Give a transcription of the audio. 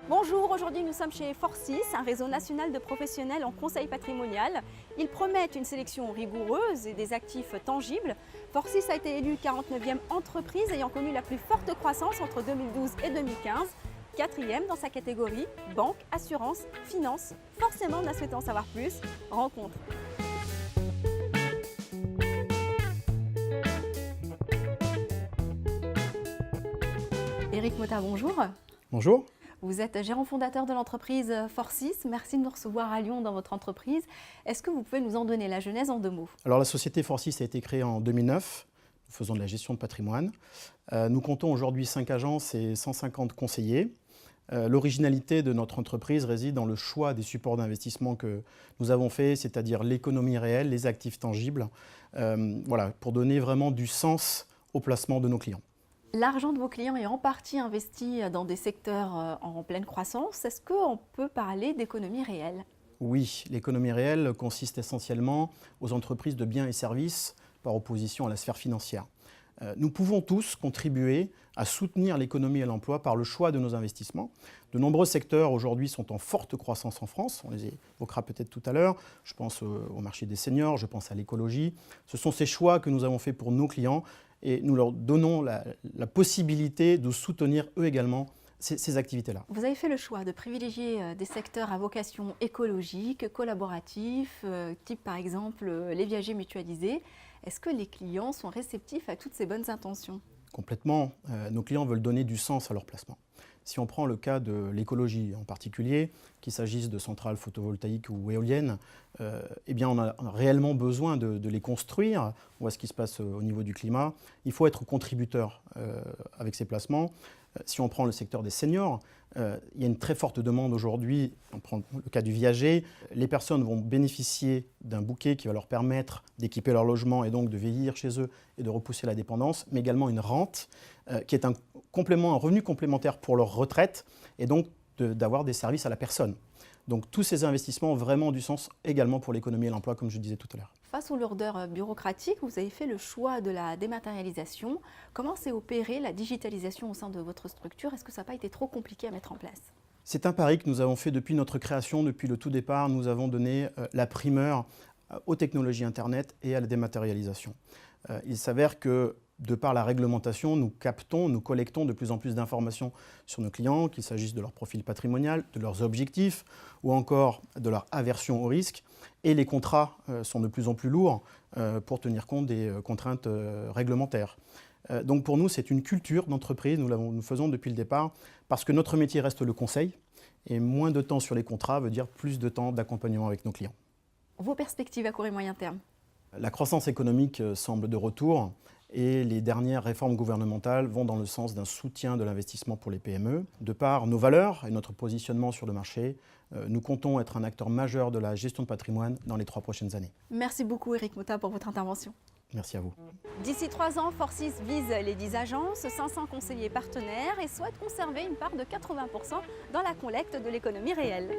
Bonjour, aujourd'hui nous sommes chez Forcis, un réseau national de professionnels en conseil patrimonial. Ils promettent une sélection rigoureuse et des actifs tangibles. Forcis a été élu 49e entreprise ayant connu la plus forte croissance entre 2012 et 2015. 4e dans sa catégorie banque, assurance, finance. Forcément, en souhaitant savoir plus, rencontre. Éric Motta, bonjour. Bonjour. Vous êtes gérant fondateur de l'entreprise Forcis. Merci de nous recevoir à Lyon dans votre entreprise. Est-ce que vous pouvez nous en donner la genèse en 2 mots? Alors la société Forcis a été créée en 2009. Nous faisons de la gestion de patrimoine. Nous comptons aujourd'hui 5 agences et 150 conseillers. L'originalité de notre entreprise réside dans le choix des supports d'investissement que nous avons fait, c'est-à-dire l'économie réelle, les actifs tangibles, pour donner vraiment du sens au placement de nos clients. L'argent de vos clients est en partie investi dans des secteurs en pleine croissance. Est-ce qu'on peut parler d'économie réelle? Oui, l'économie réelle consiste essentiellement aux entreprises de biens et services par opposition à la sphère financière. Nous pouvons tous contribuer à soutenir l'économie et l'emploi par le choix de nos investissements. De nombreux secteurs aujourd'hui sont en forte croissance en France, on les évoquera peut-être tout à l'heure. Je pense au marché des seniors, je pense à l'écologie. Ce sont ces choix que nous avons faits pour nos clients et nous leur donnons la possibilité de soutenir eux également ces activités-là. Vous avez fait le choix de privilégier des secteurs à vocation écologique, collaboratif, type par exemple les viagers mutualisés. Est-ce que les clients sont réceptifs à toutes ces bonnes intentions? Complètement. Nos clients veulent donner du sens à leur placement. Si on prend le cas de l'écologie en particulier, qu'il s'agisse de centrales photovoltaïques ou éoliennes, eh bien on a réellement besoin de les construire. On voit ce qui se passe au niveau du climat. Il faut être contributeur avec ces placements. Si on prend le secteur des seniors, il y a une très forte demande aujourd'hui. On prend le cas du viager. Les personnes vont bénéficier d'un bouquet qui va leur permettre d'équiper leur logement et donc de vieillir chez eux et de repousser la dépendance, mais également une rente qui est un revenu complémentaire pour leur retraite et donc d'avoir des services à la personne. Donc tous ces investissements ont vraiment du sens également pour l'économie et l'emploi, comme je disais tout à l'heure. Face aux lourdeurs bureaucratiques, vous avez fait le choix de la dématérialisation. Comment s'est opérée la digitalisation au sein de votre structure? Est-ce que ça n'a pas été trop compliqué à mettre en place? C'est un pari que nous avons fait depuis notre création, depuis le tout départ. Nous avons donné la primeur aux technologies Internet et à la dématérialisation. Il s'avère que de par la réglementation, nous collectons de plus en plus d'informations sur nos clients, qu'il s'agisse de leur profil patrimonial, de leurs objectifs ou encore de leur aversion au risque. Et les contrats sont de plus en plus lourds pour tenir compte des contraintes réglementaires. Donc pour nous, c'est une culture d'entreprise, nous faisons depuis le départ, parce que notre métier reste le conseil, et moins de temps sur les contrats veut dire plus de temps d'accompagnement avec nos clients. Vos perspectives à court et moyen terme? La croissance économique semble de retour et les dernières réformes gouvernementales vont dans le sens d'un soutien de l'investissement pour les PME. De par nos valeurs et notre positionnement sur le marché, nous comptons être un acteur majeur de la gestion de patrimoine dans les 3 prochaines années. Merci beaucoup Éric Motta pour votre intervention. Merci à vous. D'ici 3 ans, Forcis vise les 10 agences, 500 conseillers partenaires et souhaite conserver une part de 80% dans la collecte de l'économie réelle.